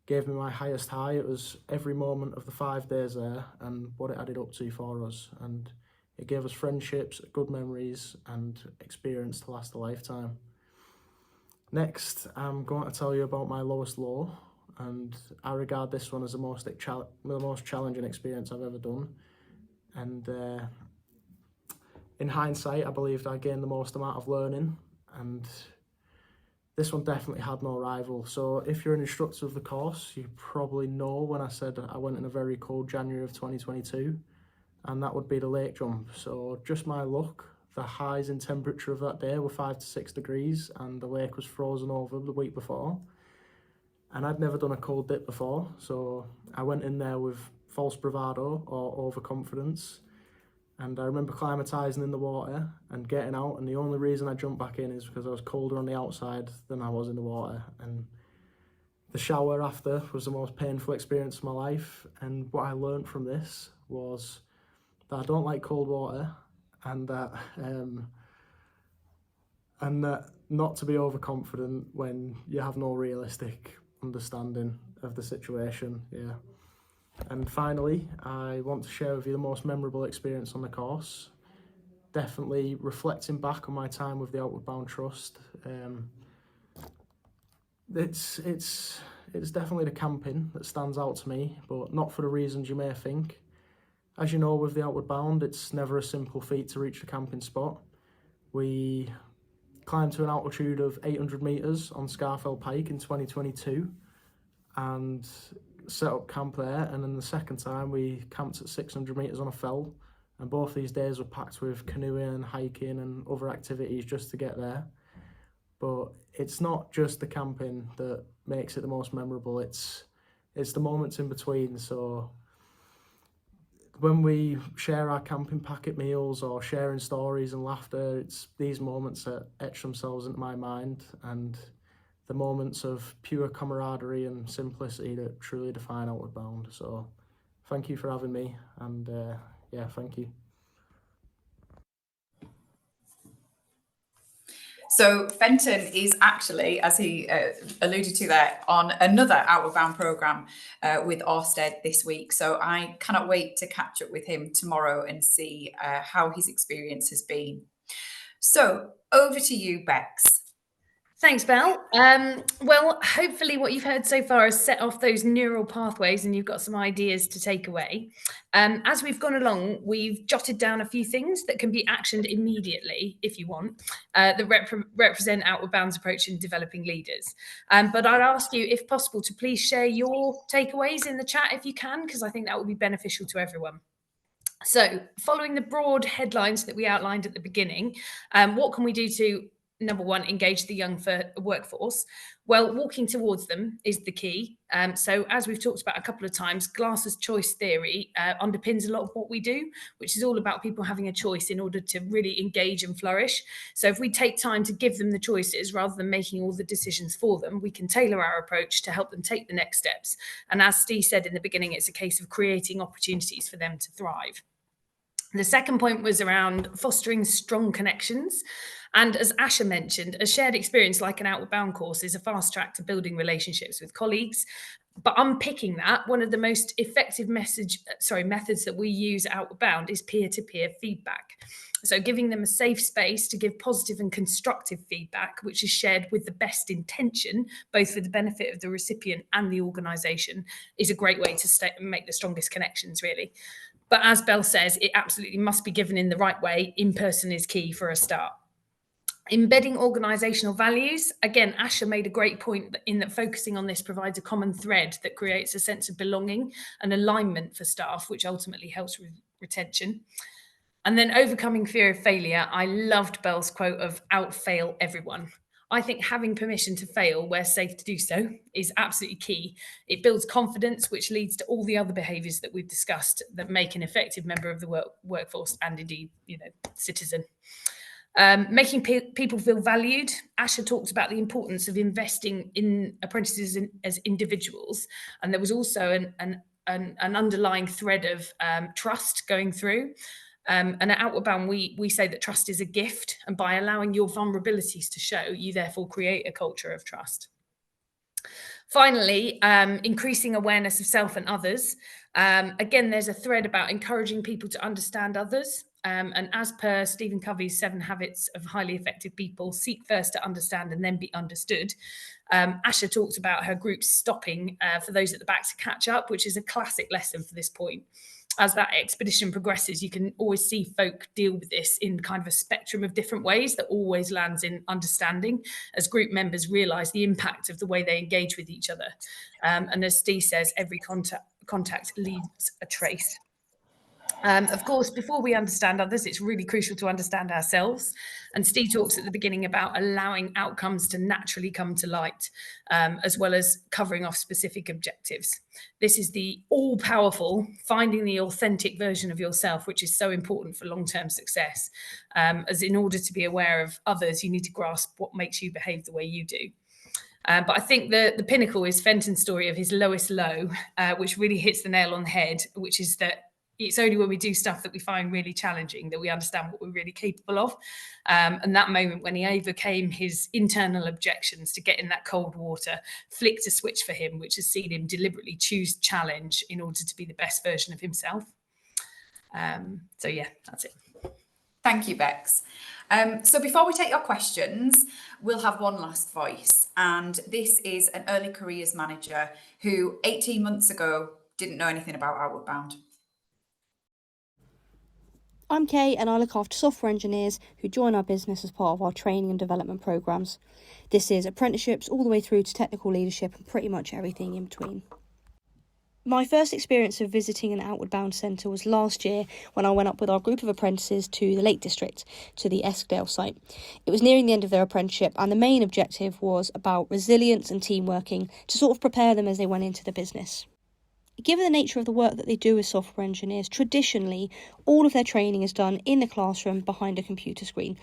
gave me my highest high. It was every moment of the 5 days there and what it added up to for us, and it gave us friendships, good memories and experience to last a lifetime. Next, I'm going to tell you about my lowest low, and I regard this one as the most challenging experience I've ever done. And in hindsight, I believed I gained the most amount of learning, and this one definitely had no rival. So if you're an instructor of the course, you probably know when I said I went in a very cold January of 2022, and that would be the lake jump. So just my luck, the highs in temperature of that day were 5 to 6 degrees and the lake was frozen over the week before. And I'd never done a cold dip before, so I went in there with false bravado or overconfidence. And I remember climatising in the water and getting out, and the only reason I jumped back in is because I was colder on the outside than I was in the water. And the shower after was the most painful experience of my life, and what I learned from this was that I don't like cold water, and that not to be overconfident when you have no realistic understanding of the situation. Yeah. And finally, I want to share with you the most memorable experience on the course. Definitely reflecting back on my time with the Outward Bound Trust. It's definitely the camping that stands out to me, but not for the reasons you may think. As you know, with the Outward Bound, it's never a simple feat to reach the camping spot. We climbed to an altitude of 800 metres on Scarfell Pike in 2022, and set up camp there, and then the second time we camped at 600 metres on a fell, and both these days were packed with canoeing, hiking and other activities just to get there. But it's not just the camping that makes it the most memorable, it's the moments in between. So when we share our camping packet meals or sharing stories and laughter, it's these moments that etch themselves into my mind, and the moments of pure camaraderie and simplicity that truly define Outward Bound. So thank you for having me, and thank you. So Fenton is actually, as he alluded to there, on another Outward Bound programme with Orsted this week. So I cannot wait to catch up with him tomorrow and see how his experience has been. So over to you, Bex. Thanks, Belle. Well, hopefully what you've heard so far has set off those neural pathways and you've got some ideas to take away. As we've gone along, we've jotted down a few things that can be actioned immediately, if you want, that represent Outward Bound's approach in developing leaders. But I'd ask you, if possible, to please share your takeaways in the chat if you can, because I think that will be beneficial to everyone. So following the broad headlines that we outlined at the beginning, what can we do to, number one, engage the young workforce? Well, walking towards them is the key. So as we've talked about a couple of times, Glass's choice theory underpins a lot of what we do, which is all about people having a choice in order to really engage and flourish. So if we take time to give them the choices rather than making all the decisions for them, we can tailor our approach to help them take the next steps. And as Steve said in the beginning, it's a case of creating opportunities for them to thrive. The second point was around fostering strong connections. And as Asha mentioned, a shared experience like an Outward Bound course is a fast track to building relationships with colleagues. But unpicking that, one of the most effective methods that we use at Outward Bound is peer-to-peer feedback. So giving them a safe space to give positive and constructive feedback, which is shared with the best intention, both for the benefit of the recipient and the organisation, is a great way to make the strongest connections, really. But as Belle says, it absolutely must be given in the right way. In person is key for a start. Embedding organisational values. Again, Asha made a great point in that focusing on this provides a common thread that creates a sense of belonging and alignment for staff, which ultimately helps with retention. And then overcoming fear of failure. I loved Belle's quote of outfail everyone. I think having permission to fail where safe to do so is absolutely key. It builds confidence, which leads to all the other behaviours that we've discussed that make an effective member of the workforce and indeed, citizen. Making people feel valued. Asha talked about the importance of investing in apprentices as individuals, and there was also an underlying thread of trust going through. And at Outward Bound, we say that trust is a gift, and by allowing your vulnerabilities to show, you therefore create a culture of trust. Finally, increasing awareness of self and others. Again, there's a thread about encouraging people to understand others. And as per Stephen Covey's 7 Habits of Highly Effective People, seek first to understand and then be understood. Asha talked about her group stopping for those at the back to catch up, which is a classic lesson for this point. As that expedition progresses, you can always see folk deal with this in kind of a spectrum of different ways that always lands in understanding as group members realise the impact of the way they engage with each other. And as Steve says, every contact leaves a trace. Of course, before we understand others, it's really crucial to understand ourselves. And Steve talks at the beginning about allowing outcomes to naturally come to light, as well as covering off specific objectives. This is the all-powerful finding the authentic version of yourself, which is so important for long-term success. As in order to be aware of others, you need to grasp what makes you behave the way you do. But I think the pinnacle is Fenton's story of his lowest low, which really hits the nail on the head, which is that it's only when we do stuff that we find really challenging that we understand what we're really capable of. And that moment when he overcame his internal objections to get in that cold water flicked a switch for him, which has seen him deliberately choose challenge in order to be the best version of himself. So yeah, that's it. Thank you, Bex. So before we take your questions, we'll have one last voice. And this is an early careers manager who 18 months ago didn't know anything about Outward Bound. I'm Kay and I look after software engineers who join our business as part of our training and development programmes. This is apprenticeships all the way through to technical leadership and pretty much everything in between. My first experience of visiting an outward bound centre was last year when I went up with our group of apprentices to the Lake District, to the Eskdale site. It was nearing the end of their apprenticeship, and the main objective was about resilience and team working to sort of prepare them as they went into the business. Given the nature of the work that they do as software engineers, traditionally all of their training is done in the classroom behind a computer screen.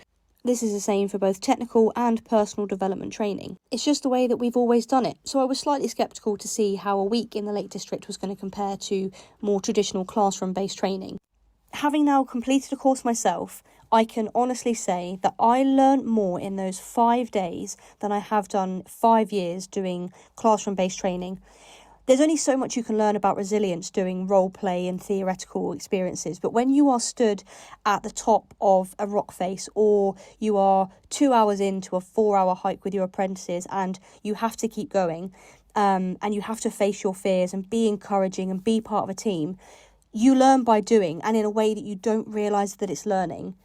This is the same for both technical and personal development training. It's just the way that we've always done it. So I was slightly sceptical to see how a week in the Lake District was going to compare to more traditional classroom-based training. Having now completed a course myself, I can honestly say that I learned more in those 5 days than I have done 5 years doing classroom-based training. There's only so much you can learn about resilience doing role play and theoretical experiences, but when you are stood at the top of a rock face, or you are 2 hours into a 4-hour hike with your apprentices and you have to keep going, and you have to face your fears and be encouraging and be part of a team, you learn by doing, and in a way that you don't realise that it's learning.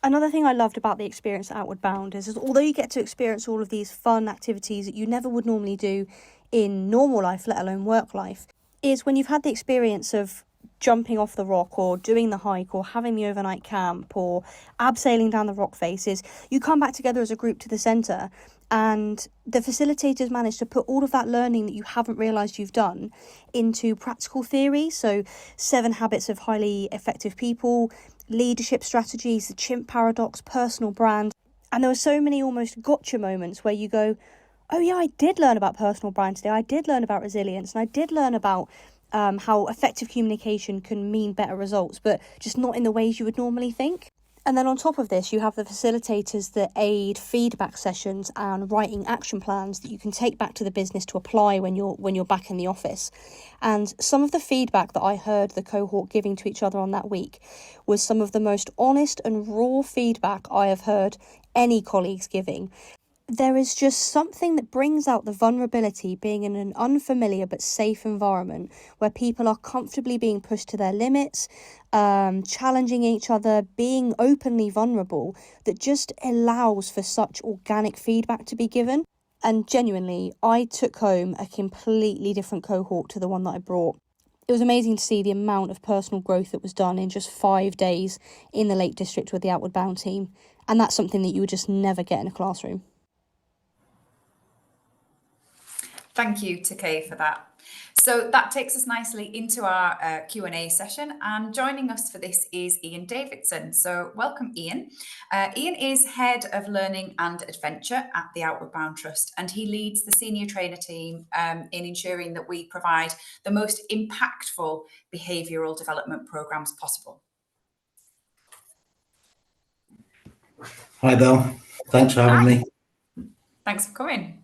Another thing I loved about the experience at Outward Bound is although you get to experience all of these fun activities that you never would normally do in normal life, let alone work life, is when you've had the experience of jumping off the rock or doing the hike or having the overnight camp or abseiling down the rock faces, you come back together as a group to the centre, and the facilitators manage to put all of that learning that you haven't realised you've done into practical theory. So 7 habits of highly effective people, leadership strategies, the chimp paradox, personal brand. And there were so many almost gotcha moments where you go, oh yeah, I did learn about personal brand today. I did learn about resilience, and I did learn about how effective communication can mean better results, but just not in the ways you would normally think. And then on top of this, you have the facilitators that aid feedback sessions and writing action plans that you can take back to the business to apply when you're back in the office. And some of the feedback that I heard the cohort giving to each other on that week was some of the most honest and raw feedback I have heard any colleagues giving. There is just something that brings out the vulnerability being in an unfamiliar but safe environment where people are comfortably being pushed to their limits, challenging each other, being openly vulnerable, that just allows for such organic feedback to be given. And genuinely, I took home a completely different cohort to the one that I brought. It was amazing to see the amount of personal growth that was done in just 5 days in the Lake District with the Outward Bound team. And that's something that you would just never get in a classroom. Thank you to Kay for that. So that takes us nicely into our Q&A session, and joining us for this is Ian Davidson. So welcome, Ian. Ian is Head of Learning and Adventure at the Outward Bound Trust, and he leads the senior trainer team in ensuring that we provide the most impactful behavioural development programmes possible. Hi, Belle. Thanks for having me. Thanks for coming.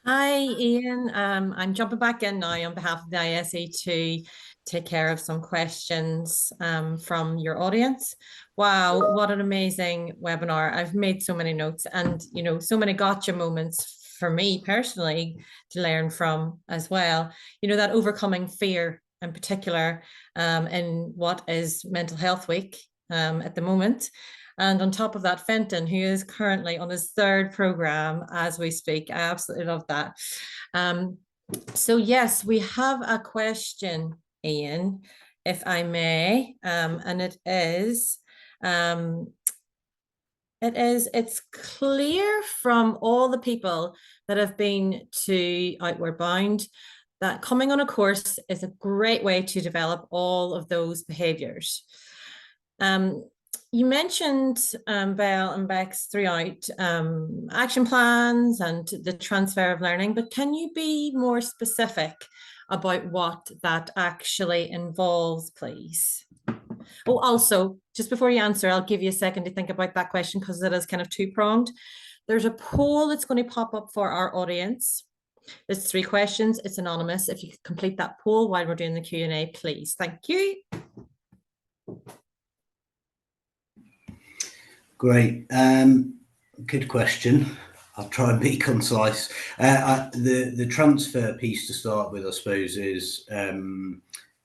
Hi, Ian. I'm jumping back in now on behalf of the ISE to take care of some questions from your audience. Wow, what an amazing webinar. I've made so many notes and, so many gotcha moments for me personally to learn from as well. That overcoming fear in particular in what is Mental Health Week at the moment. And on top of that, Fenton, who is currently on his 3rd program as we speak. I absolutely love that. So yes, we have a question, Ian, if I may, and it's clear from all the people that have been to Outward Bound that coming on a course is a great way to develop all of those behaviours. You mentioned, Belle and Bex, throughout action plans and the transfer of learning, but can you be more specific about what that actually involves, please? Oh, also, just before you answer, I'll give you a second to think about that question because it is kind of 2-pronged. There's a poll that's going to pop up for our audience. There's 3 questions. It's anonymous. If you could complete that poll while we're doing the Q&A, please. Thank you. Great. Good question. I'll try and be concise. The transfer piece to start with, I suppose, is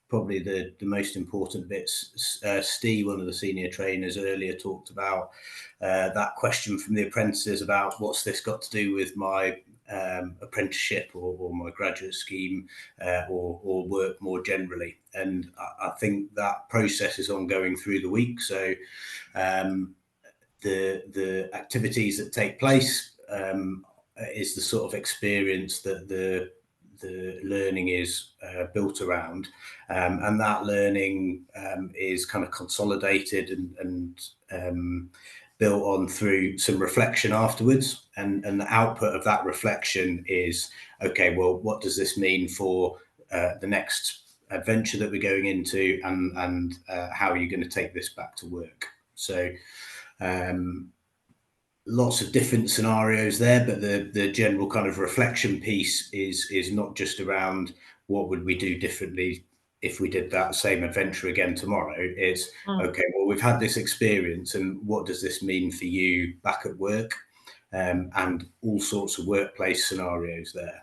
probably the most important bits. Steve, one of the senior trainers earlier, talked about that question from the apprentices about what's this got to do with my apprenticeship or my graduate scheme or work more generally. And I think that process is ongoing through the week. So the activities that take place is the sort of experience that the learning is built around, and that learning is kind of consolidated and built on through some reflection afterwards, and the output of that reflection is, okay, well, what does this mean for the next adventure that we're going into, and how are you going to take this back to work? So lots of different scenarios there, but the general kind of reflection piece is not just around what would we do differently if we did that same adventure again tomorrow. It's okay, well, we've had this experience, and what does this mean for you back at work? And all sorts of workplace scenarios there.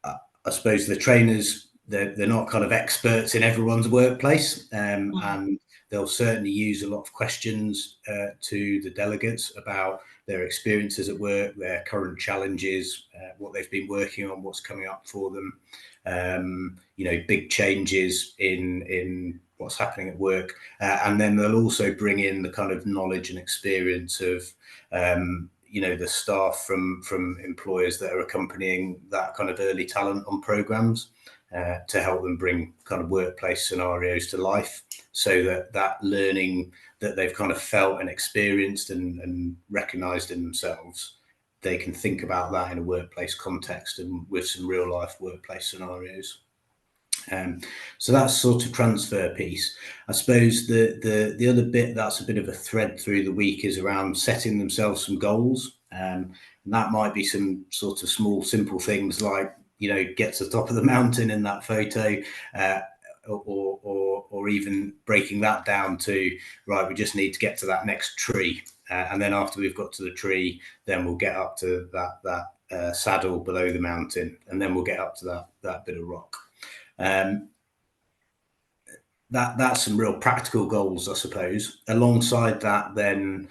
I suppose the trainers, they're not kind of experts in everyone's workplace, and they'll certainly use a lot of questions to the delegates about their experiences at work, their current challenges, what they've been working on, what's coming up for them, big changes in what's happening at work. And then they'll also bring in the kind of knowledge and experience of the staff from employers that are accompanying that kind of early talent on programs to help them bring kind of workplace scenarios to life, so that learning that they've kind of felt and experienced and recognized in themselves, they can think about that in a workplace context and with some real life workplace scenarios. So that's sort of transfer piece. I suppose the other bit that's a bit of a thread through the week is around setting themselves some goals. And that might be some sort of small, simple things like, get to the top of the mountain in that photo, or even breaking that down to, right, we just need to get to that next tree. And then after we've got to the tree, then we'll get up to that saddle below the mountain, and then we'll get up to that bit of rock. That's some real practical goals, I suppose. Alongside that, then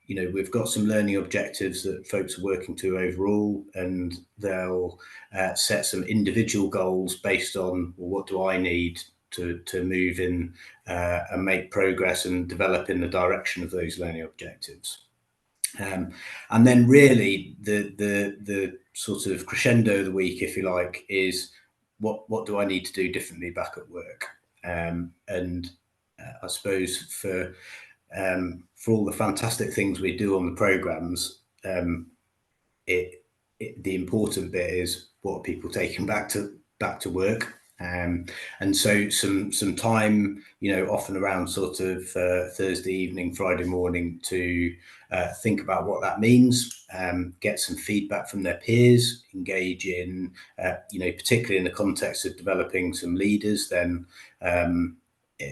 we've got some learning objectives that folks are working to overall, and they'll set some individual goals based on, well, what do I need to move in and make progress and develop in the direction of those learning objectives. And then really the sort of crescendo of the week, if you like, is what do I need to do differently back at work? And I suppose for all the fantastic things we do on the programs, the important bit is what are people taking back to work. And so some time, often around sort of Thursday evening, Friday morning, to think about what that means, get some feedback from their peers, engage in, particularly in the context of developing some leaders, then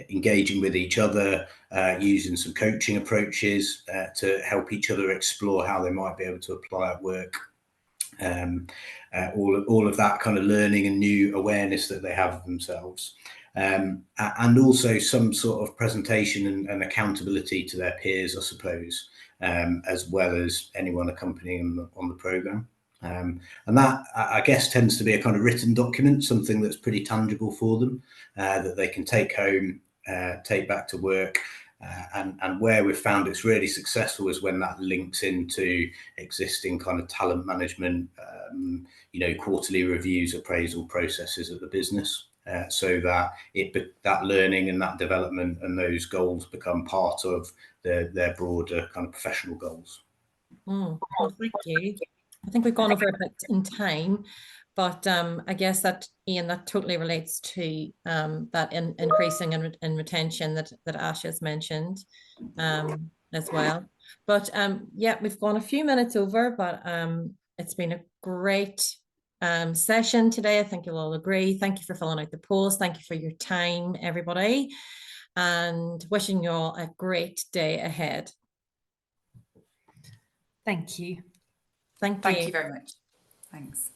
engaging with each other, using some coaching approaches to help each other explore how they might be able to apply at work. All of that kind of learning and new awareness that they have of themselves, and also some sort of presentation and accountability to their peers, I suppose, as well as anyone accompanying them on the programme. And that, I guess, tends to be a kind of written document, something that's pretty tangible for them, that they can take home, take back to work. And where we've found it's really successful is when that links into existing kind of talent management, quarterly reviews, appraisal processes at the business, so that that learning and that development and those goals become part of their broader kind of professional goals. Well, thank you. I think we've gone over a bit in time, but I guess that, Ian, that totally relates to that increasing in retention that Ash has mentioned as well. But yeah, we've gone a few minutes over, but it's been a great session today. I think you'll all agree. Thank you for filling out the polls. Thank you for your time, everybody, and wishing you all a great day ahead. Thank you. Thank you. Thank you very much. Thanks.